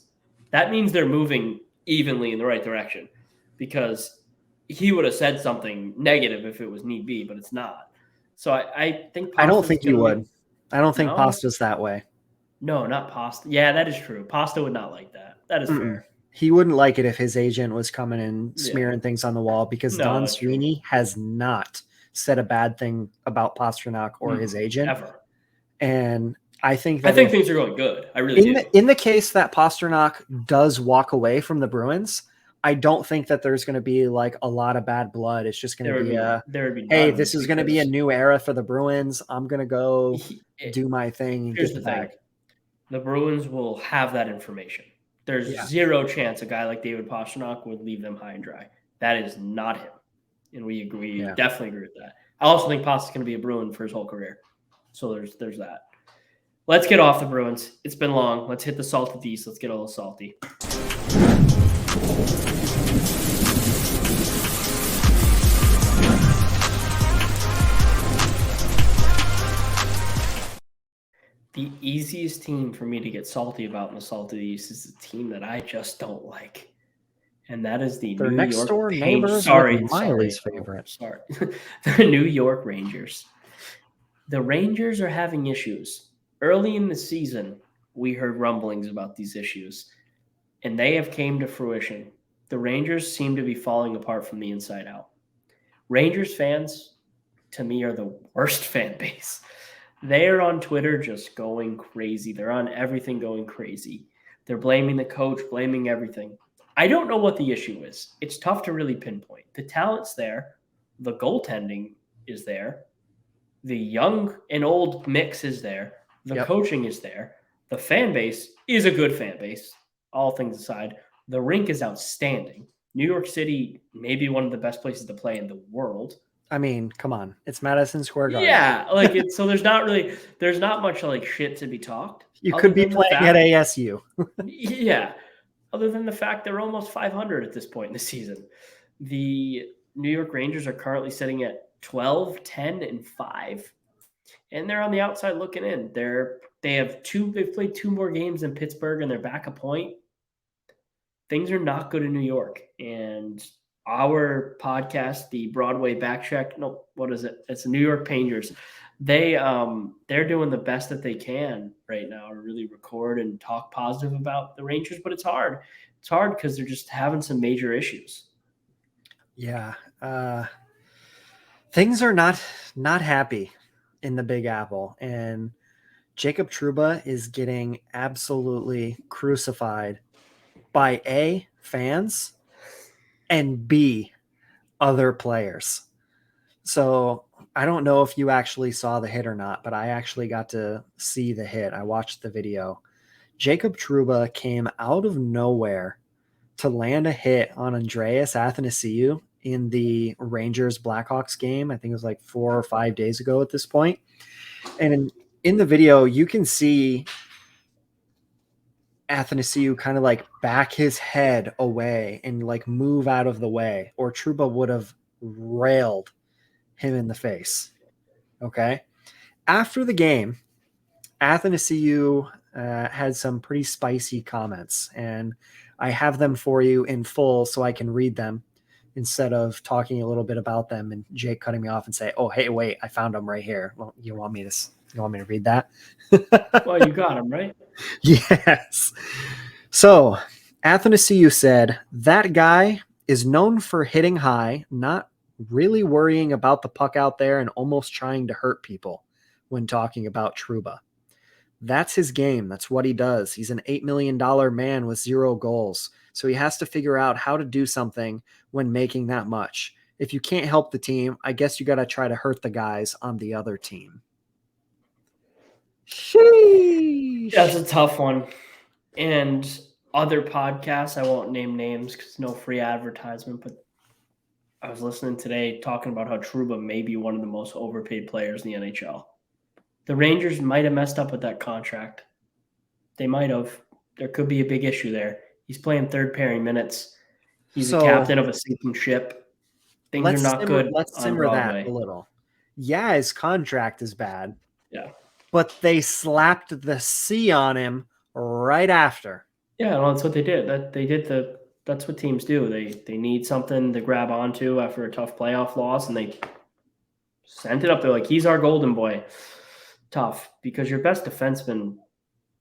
That means they're moving evenly in the right direction, because he would have said something negative if it was need be, but it's not. So I think I don't think you would. I don't think Pasta's that way. No, not Pasta. Yeah, that is true. Pasta would not like that. That is fair. He wouldn't like it if his agent was coming and smearing things on the wall, because Don Sweeney has not said a bad thing about Pastrnak or his agent. Ever. And I think things are going good. I really do. In the case that Pastrnak does walk away from the Bruins, I don't think that there's going to be like a lot of bad blood. It's just going to be hey, this is going to be a new era for the Bruins. I'm going to go do my thing. Here's the thing. The Bruins will have that information. There's zero chance a guy like David Pastrnak would leave them high and dry. That is not him. And we agree, definitely agree with that. I also think Pasta's going to be a Bruin for his whole career. So there's that. Let's get off the Bruins. It's been long. Let's hit the salted East. Let's get a little salty. The easiest team for me to get salty about in the salted East is a team that I just don't like. And that is the New York Rangers. Miley's favorite. Sorry. The New York Rangers. The Rangers are having issues. Early in the season, we heard rumblings about these issues, and they have came to fruition. The Rangers seem to be falling apart from the inside out. Rangers fans, to me, are the worst fan base. They are on Twitter just going crazy. They're on everything going crazy. They're blaming the coach, blaming everything. I don't know what the issue is. It's tough to really pinpoint. The talent's there. The goaltending is there. The young and old mix is there. The coaching is there. The fan base is a good fan base, all things aside. The rink is outstanding. New York City may be one of the best places to play in the world. I mean, come on. It's Madison Square Garden. Yeah, so there's not much like shit to be talked. You could be playing at ASU. Yeah. Other than the fact they're almost 500 at this point in the season. The New York Rangers are currently sitting at 12, 10, and 5. And they're on the outside looking in. They've played 2 more games than Pittsburgh, and they're back a point. Things are not good in New York. And our podcast, the Broadway Backcheck, what is it? It's the New York Rangers. They're doing the best that they can right now to really record and talk positive about the Rangers, but it's hard. It's hard because they're just having some major issues. Yeah. Things are not happy in the Big Apple, and Jacob Trouba is getting absolutely crucified by A, fans, and B, other players. So I don't know if you actually saw the hit or not, but I actually got to see the hit. I watched the video. Jacob Trouba came out of nowhere to land a hit on Andreas Athanasiou in the Rangers Blackhawks game. I think it was like 4 or 5 days ago at this point. And in the video, you can see Athanasiou kind of like back his head away and like move out of the way, or Trouba would have railed him in the face. Okay. After the game, Athanasiou had some pretty spicy comments, and I have them for you in full so I can read them instead of talking a little bit about them and Jake cutting me off and say, "Oh, hey, wait, I found them right here." Well, you want me to read that? Well, you got him, right? Yes. So, Athanasiu said, "That guy is known for hitting high, not really worrying about the puck out there and almost trying to hurt people when talking about Truba. That's his game. That's what he does. He's an $8 million man with 0 goals. So he has to figure out how to do something when making that much. If you can't help the team, I guess you got to try to hurt the guys on the other team." Sheesh. That's a tough one. And other podcasts, I won't name names because no free advertisement, but I was listening today talking about how Trouba may be one of the most overpaid players in the NHL. The Rangers might have messed up with that contract. They might have. There could be a big issue there. He's playing third pairing minutes. He's a captain of a sinking ship. Things are not good Let's on simmer that Broadway. a little. Yeah, his contract is bad. Yeah. But they slapped the C on him right after. Yeah, well, that's what they did. That's what teams do. They need something to grab onto after a tough playoff loss, and they sent it up there like he's our golden boy. Tough because your best defenseman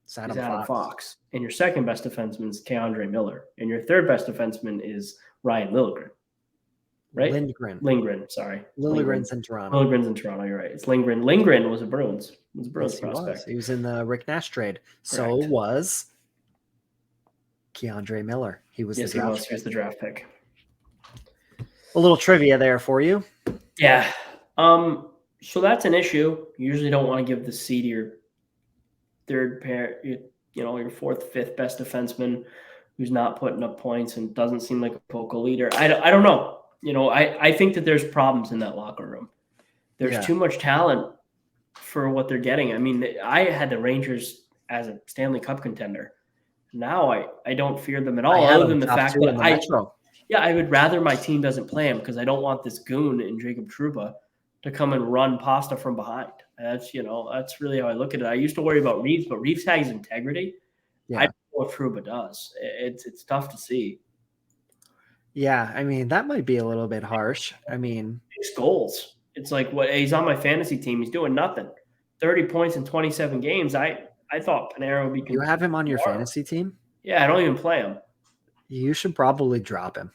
It's is Adam Fox, and your second best defenseman is Keandre Miller, and your third best defenseman is Ryan Liljegren. Right? Lindgren, sorry. Liljegren's in Toronto. Liljegren's in Toronto, you're right. It's Lindgren. Lindgren was a Bruins. Was a Bruins prospect. He was in the Rick Nash trade. Correct. So was Keandre Miller. He was the draft pick. He was the draft pick. A little trivia there for you. Yeah. So that's an issue. You usually don't want to give the C to your third pair, your fourth, fifth best defenseman who's not putting up points and doesn't seem like a vocal leader. I don't know. I think that there's problems in that locker room. There's too much talent for what they're getting. I mean, I had the Rangers as a Stanley Cup contender. Now I don't fear them at all, other than the fact that I would rather my team doesn't play him because I don't want this goon in Jacob Trouba to come and run pasta from behind. That's really how I look at it. I used to worry about Reeves, but Reeves has integrity. Yeah. I don't know what Trouba does. It's tough to see. Yeah, I mean, that might be a little bit harsh. I mean, 6 goals. It's like he's on my fantasy team. He's doing nothing. 30 points in 27 games. I thought Panarin would be. You have him on your fantasy team? Yeah, I don't even play him. You should probably drop him.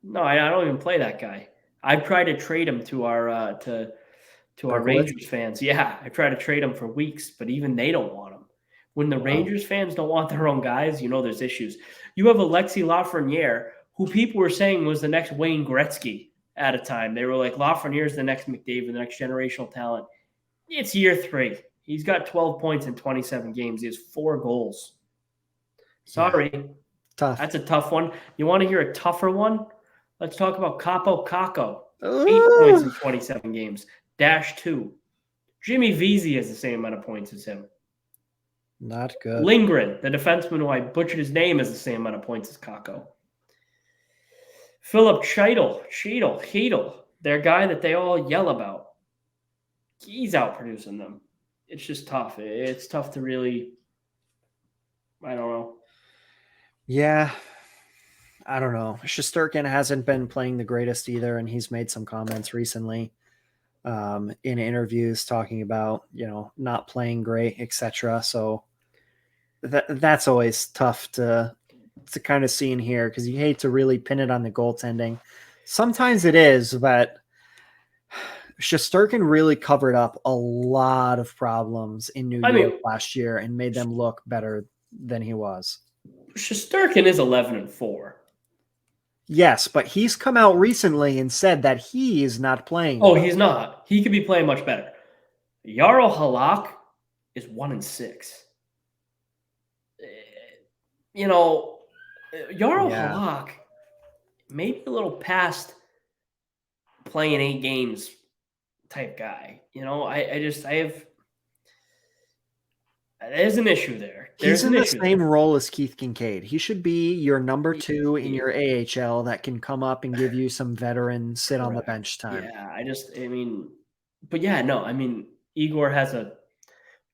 No, I don't even play that guy. I've tried to trade him to our our Rangers fans. Yeah, I tried to trade him for weeks, but even they don't want him. When the Rangers fans don't want their own guys, there's issues. You have Alexis Lafreniere, who people were saying was the next Wayne Gretzky at a time. They were like, Lafreniere's the next McDavid, the next generational talent. It's year 3. He's got 12 points in 27 games. He has 4 goals. Sorry. Yeah. Tough. That's a tough one. You want to hear a tougher one? Let's talk about Capo Caco. 8 points in 27 games. -2. Jimmy Vesey has the same amount of points as him. Not good. Lindgren, the defenseman who I butchered his name, has the same amount of points as Caco. Philip Cheadle, their guy that they all yell about. He's outproducing them. It's just tough. It's tough to really, I don't know. Yeah, I don't know. Shesterkin hasn't been playing the greatest either, and he's made some comments recently in interviews talking about, not playing great, etc. So that's always tough to kind of see in here because you hate to really pin it on the goaltending. Sometimes it is, but Shesterkin really covered up a lot of problems in New York last year and made them look better than he was. Shesterkin is 11-4. Yes, but he's come out recently and said that he is not playing. Oh, he's not. He could be playing much better. Jarl Halak is 1-6. Jarl Halak maybe a little past playing 8 games type guy. There's an issue there. He's in the same role as Keith Kincaid. He should be your number 2 in your AHL that can come up and give you some veteran sit on the bench time. Yeah, Igor has a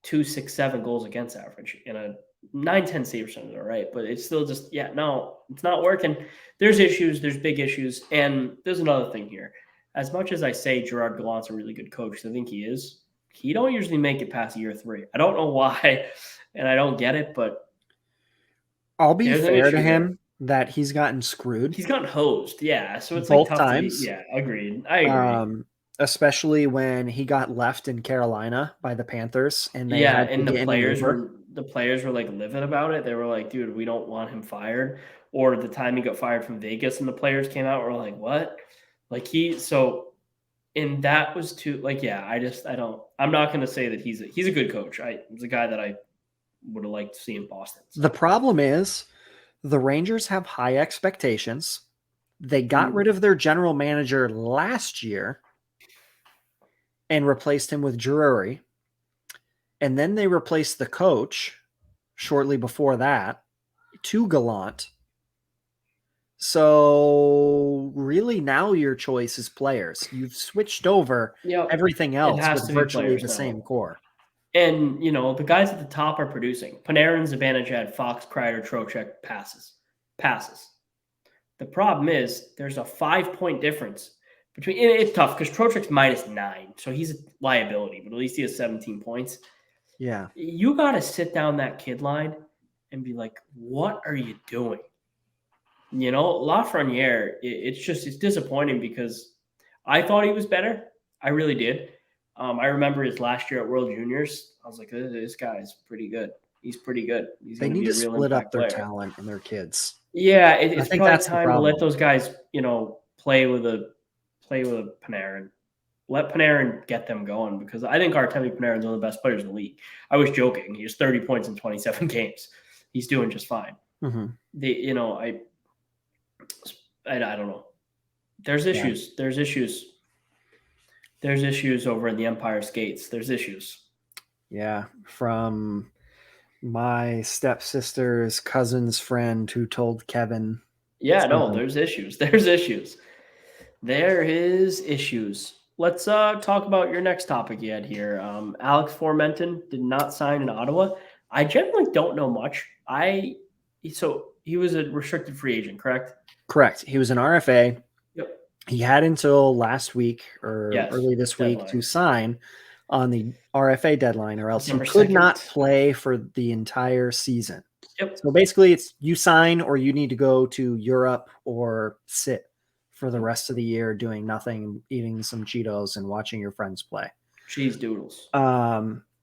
.267 goals against average and a 910 save percentage, all right, but it's still just no, it's not working. There's issues, there's big issues, and there's another thing here. As much as I say Gerard Gallant's a really good coach, I think he is. He don't usually make it past year 3. I don't know why, and I don't get it, but I'll be there's an fair to issue there. him that he's gotten screwed. He's gotten hosed, yeah. So it's like Both tough to be. times. Yeah, agreed. I agree. Especially when he got left in Carolina by the Panthers and they Yeah, had to and get him an Uber. the players were like livid about it. They were like, "Dude, we don't want him fired." Or the time he got fired from Vegas and the players came out, were like, "What?" Like and that was too like, yeah. I'm not going to say that he's a good coach. He's a guy that I would have liked to see in Boston. So. The problem is the Rangers have high expectations. They got rid of their general manager last year and replaced him with Drury. And then they replaced the coach shortly before that to Gallant. So really now your choice is players. You've switched over everything else with virtually the same core. And, the guys at the top are producing. Panarin, Zibanejad, Fox, Kreider, Trocheck, passes. The problem is there's a 5-point difference between. It's tough because Trocheck's -9, so he's a liability, but at least he has 17 points. Yeah. You got to sit down that kid line and be like, what are you doing? Lafreniere, it's disappointing because I thought he was better. I really did. I remember his last year at World Juniors. I was like, this guy's pretty good. He's pretty good. He's they going to need be to a real split up their player. talent and their kids. Yeah, it's probably that's time to let those guys, play with a Panarin. Let Panarin get them going because I think Artemi Panarin's one of the best players in the league. I was joking. He has 30 points in 27 games. He's doing just fine. Mm-hmm. I don't know. There's issues. Yeah. There's issues. There's issues over in the Empire Skates. There's issues. Yeah, from my stepsister's cousin's friend who told Kevin. Yeah, no, there's issues. There's issues. There is issues. Let's talk about your next topic you had here. Alex Formenton did not sign in Ottawa. I generally don't know much. So he was a restricted free agent, correct? Correct. He was an RFA. Yep. He had until last week or early this week to sign on the RFA deadline, or else he could not play for the entire season. Yep. So basically, it's you sign or you need to go to Europe or sit for the rest of the year doing nothing, eating some Cheetos and watching your friends play. Cheese doodles.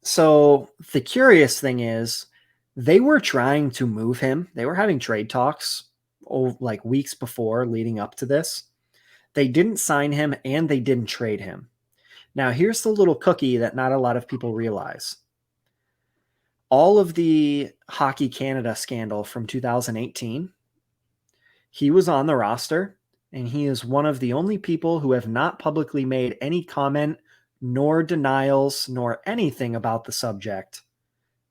So the curious thing is they were trying to move him. They were having trade talks like weeks before leading up to this. They didn't sign him and they didn't trade him. Now, here's the little cookie that not a lot of people realize. All of the Hockey Canada scandal from 2018, he was on the roster, and he is one of the only people who have not publicly made any comment, nor denials, nor anything about the subject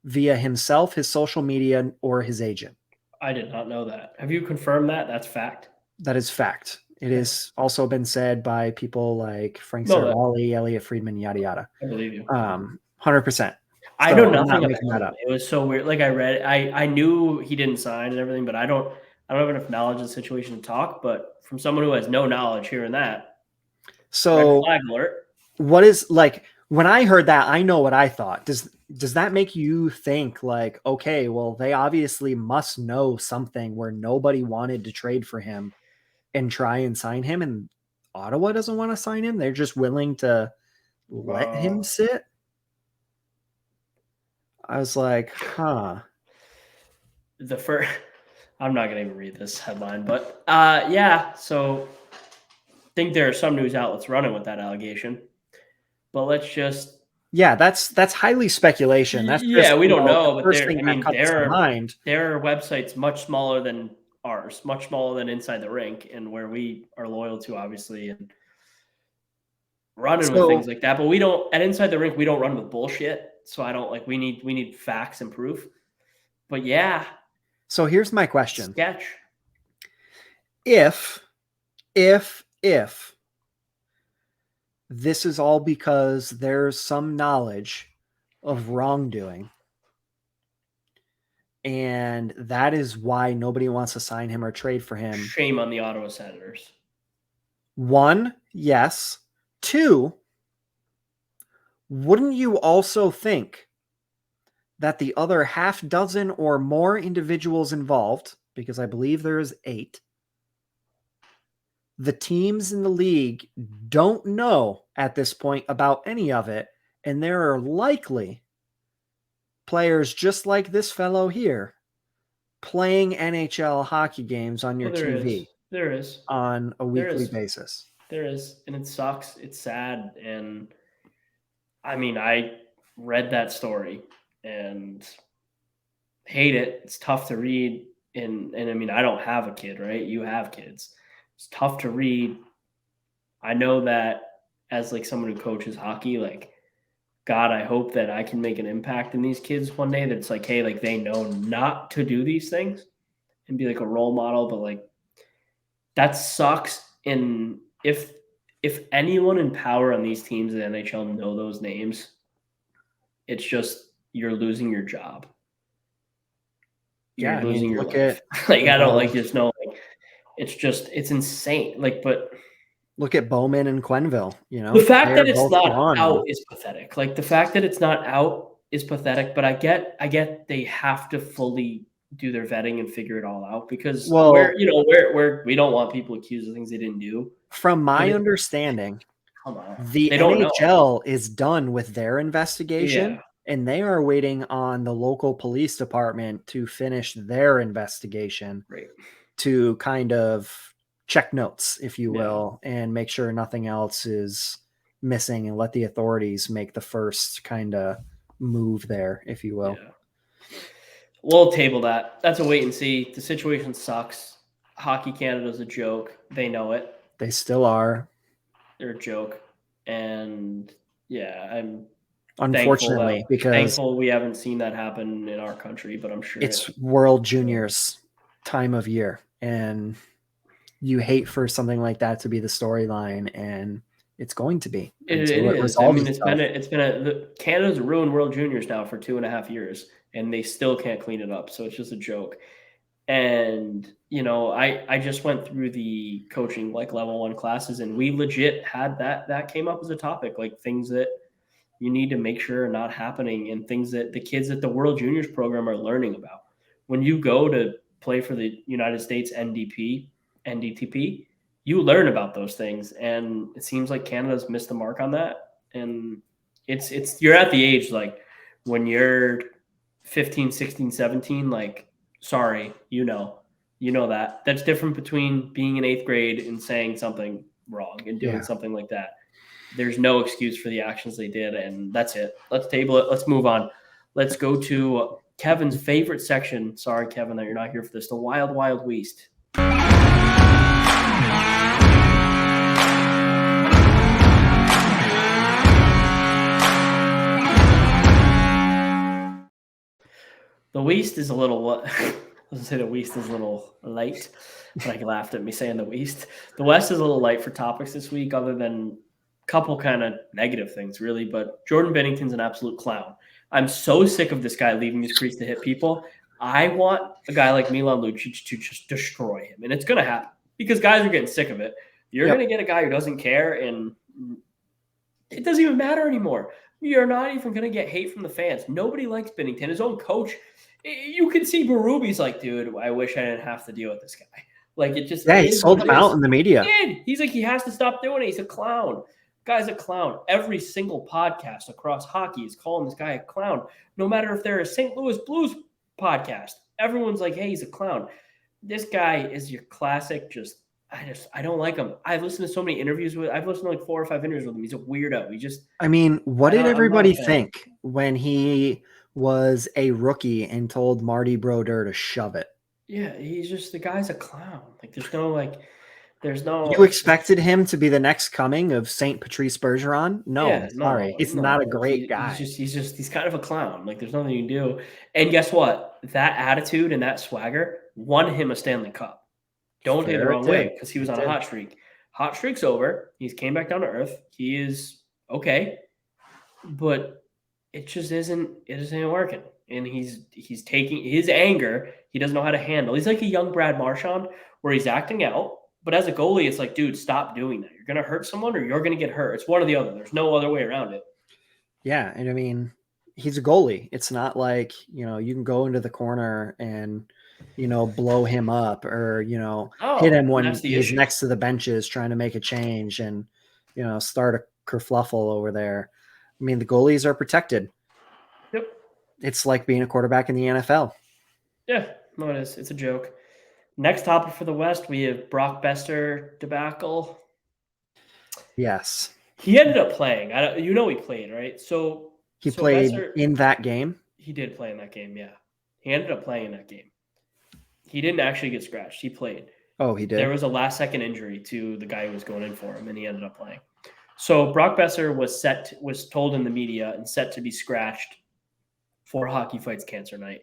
via himself, his social media, or his agent. I did not know that. Have you confirmed that? That's fact. That is fact. It has also been said by people like Frank Saravalli, Elliot Friedman, yada, yada. I believe you. 100%. I know nothing about that up. It was so weird. Like I read, I knew he didn't sign and everything, but I don't have enough knowledge of the situation to talk. But from someone who has no knowledge hearing that, so flag alert. What is like when I heard that? I know what I thought. Does that make you think like, okay, well, they obviously must know something where nobody wanted to trade for him and try and sign him, and Ottawa doesn't want to sign him? They're just willing to let him sit. I was like, huh. I'm not gonna even read this headline, but yeah. So I think there are some news outlets running with that allegation, but let's just. Yeah, that's highly speculation. That's just, we don't know, but there are websites much smaller than ours, much smaller than Inside the Rink, and where we are loyal to, obviously, and running with things like that. But we don't at Inside the Rink. We don't run with bullshit. So I don't like. We need facts and proof. But yeah. So here's my question. Sketch. If this is all because there's some knowledge of wrongdoing. And that is why nobody wants to sign him or trade for him. Shame on the Ottawa Senators. One, yes. Two, wouldn't you also think that the other half dozen or more individuals involved, because I believe there is 8, the teams in the league don't know at this point about any of it, and there are likely players just like this fellow here playing NHL hockey games on your TV There is. on a There weekly is. basis. There is. And it sucks. It's sad. And I mean, I read that story and hate it. It's tough to read. And I mean, I don't have a kid, right? You have kids. It's tough to read. I know that as like someone who coaches hockey, like, God, I hope that I can make an impact in these kids one day. That's like, hey, like they know not to do these things and be like a role model. But like that sucks. And if anyone in power on these teams in the NHL know those names, it's just you're losing your job. You're losing your life. Like I don't like just know. Like it's insane. Like, but look at Bowman and Quenneville. You know, the fact that it's both not gone. out is pathetic. Like the fact that it's not out is pathetic. But I get they have to fully do their vetting and figure it all out because we don't want people accused of things they didn't do. From my understanding, come on, the NHL is done with their investigation. And they are waiting on the local police department to finish their investigation to kind of check notes, if you will, and make sure nothing else is missing and let the authorities make the first kind of move there, if you will. Yeah. We'll table that. That's a wait and see. The situation sucks. Hockey Canada's a joke. They know it. They still are. They're a joke. And yeah, I'm unfortunately thankful we haven't seen that happen in our country, but I'm sure it's World Juniors time of year, and you hate for something like that to be the storyline, and it's going to be. It is. I mean, it's been Canada's ruined World Juniors now for 2.5 years, and they still can't clean it up. So it's just a joke. And I just went through the coaching like level 1 classes, and we legit had that came up as a topic, like things that you need to make sure are not happening and things that the kids at the World Juniors program are learning about. When you go to play for the United States NDTP, you learn about those things. And it seems like Canada's missed the mark on that. And it's you're at the age, like when you're 15, 16, 17, like, sorry, that's different between being in 8th grade and saying something wrong and doing something like that. There's no excuse for the actions they did, and that's it. Let's table it. Let's move on. Let's go to Kevin's favorite section. Sorry, Kevin, that you're not here for this. The Wild, Wild West. The West is a little what? I was gonna say the West is a little light, but I laughed at me saying the West. The West is a little light for topics this week, other than couple kind of negative things, really. But Jordan Binnington's an absolute clown. I'm so sick of this guy leaving his crease to hit people. I want a guy like Milan Lucic to just destroy him, and it's going to happen because guys are getting sick of it. You're going to get a guy who doesn't care, and it doesn't even matter anymore. You're not even going to get hate from the fans. Nobody likes Binnington. His own coach, you can see Berube's like, dude, I wish I didn't have to deal with this guy. Like, it just he sold him out in the media. He's like, he has to stop doing it. He's a clown. Guy's a clown. Every single podcast across hockey is calling this guy a clown. No matter if they're a St. Louis Blues podcast, everyone's like, hey, he's a clown. This guy is your classic. I don't like him. I've listened to so many interviews I've listened to like 4 or 5 interviews with him. He's a weirdo. What did everybody think when he was a rookie and told Marty Brodeur to shove it? Yeah, the guy's a clown. Like, there's no. You expected him to be the next coming of St. Patrice Bergeron? No, sorry. He's not a great guy. He's kind of a clown. Like, there's nothing you can do. And guess what? That attitude and that swagger won him a Stanley Cup. Don't take it the wrong way, because he was on a hot streak. Hot streak's over. He's came back down to earth. He is okay. But it just isn't working. And he's taking his anger, he doesn't know how to handle. He's like a young Brad Marchand where he's acting out. But as a goalie, it's like, dude, stop doing that. You're gonna hurt someone or you're gonna get hurt. It's one or the other. There's no other way around it. Yeah, and I mean, he's a goalie. It's not like, you can go into the corner and, blow him up or, hit him when he's issue. next to the benches trying to make a change and, start a kerfluffle over there. I mean, the goalies are protected. Yep. It's like being a quarterback in the NFL. Yeah, no, it is. It's a joke. Next topic for the West, we have Brock Besser debacle. Yes. He ended up playing. He played, right? So he played Besser, in that game? He did play in that game, yeah. He ended up playing in that game. He didn't actually get scratched. He played. Oh, he did? There was a last-second injury to the guy who was going in for him, and he ended up playing. So Brock Besser was told in the media and set to be scratched for Hockey Fights Cancer Night.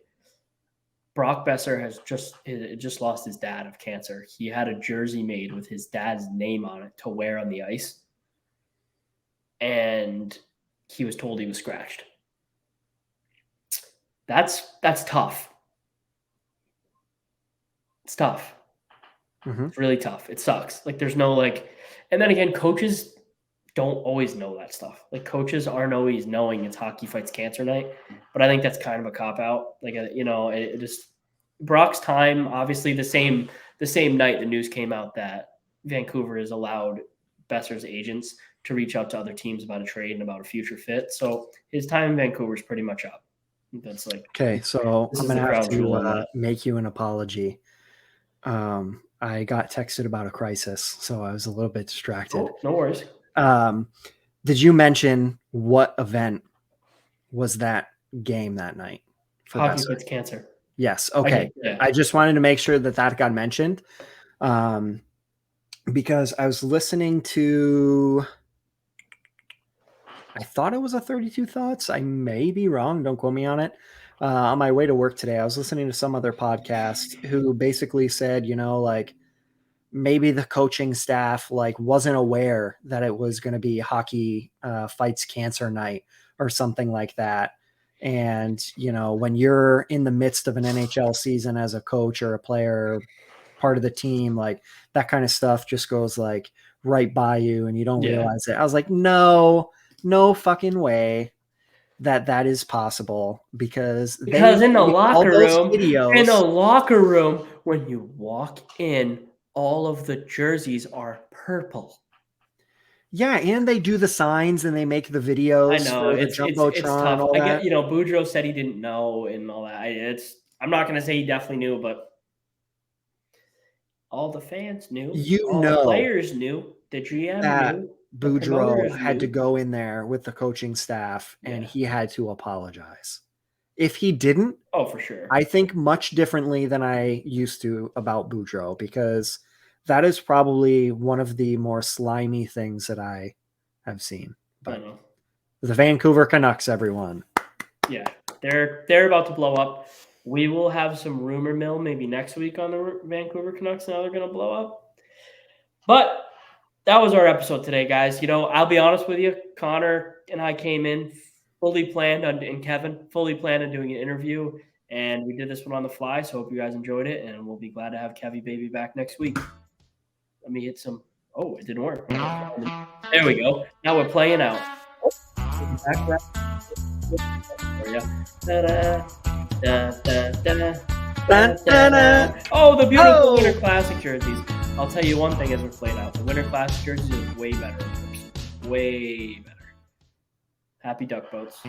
Brock Besser has just lost his dad of cancer. He had a jersey made with his dad's name on it to wear on the ice. And he was told he was scratched. That's tough. It's tough. Mm-hmm. It's really tough. It sucks. Like there's no and then again, coaches don't always know that stuff. Like coaches aren't always knowing it's Hockey Fights Cancer Night, but I think that's kind of a cop out. Like it just Brock's time. Obviously, the same night the news came out that Vancouver has allowed Besser's agents to reach out to other teams about a trade and about a future fit. So his time in Vancouver is pretty much up. That's okay. So I'm gonna have to make you an apology. I got texted about a crisis, so I was a little bit distracted. Oh, no worries. Did you mention what event was that game that night? For Hockey Fights Cancer. Yes. Okay. Yeah. I just wanted to make sure that got mentioned. Because I was listening to, I thought it was a 32 Thoughts. I may be wrong. Don't quote me on it. On my way to work today, I was listening to some other podcast who basically said, maybe the coaching staff wasn't aware that it was going to be Hockey Fights Cancer Night or something like that. And, when you're in the midst of an NHL season as a coach or a player, part of the team, that kind of stuff just goes right by you and you don't realize it. I was like, no fucking way that is possible because in the locker room, when you walk in, all of the jerseys are purple. Yeah, and they do the signs and they make the videos. I know it's tough. I get, Boudreaux said he didn't know and all that. I'm not going to say he definitely knew, but all the fans knew. The players knew. The GM knew. Boudreaux had to go in there with the coaching staff and he had to apologize. If he didn't, oh, for sure. I think much differently than I used to about Boudreaux because that is probably one of the more slimy things that I have seen. But the Vancouver Canucks, everyone. Yeah, they're about to blow up. We will have some rumor mill maybe next week on the Vancouver Canucks and how they're going to blow up. But that was our episode today, guys. I'll be honest with you. Connor and I came in fully planned and Kevin fully planned on doing an interview, and we did this one on the fly. So hope you guys enjoyed it, and we'll be glad to have Kevy Baby back next week. Let me hit some. Oh, it didn't work. There we go. Now we're playing out. Oh, the beautiful Winter Classic jerseys. I'll tell you one thing as we're playing out. The Winter Classic jerseys are way better in person. Way better. Happy Duck Boats.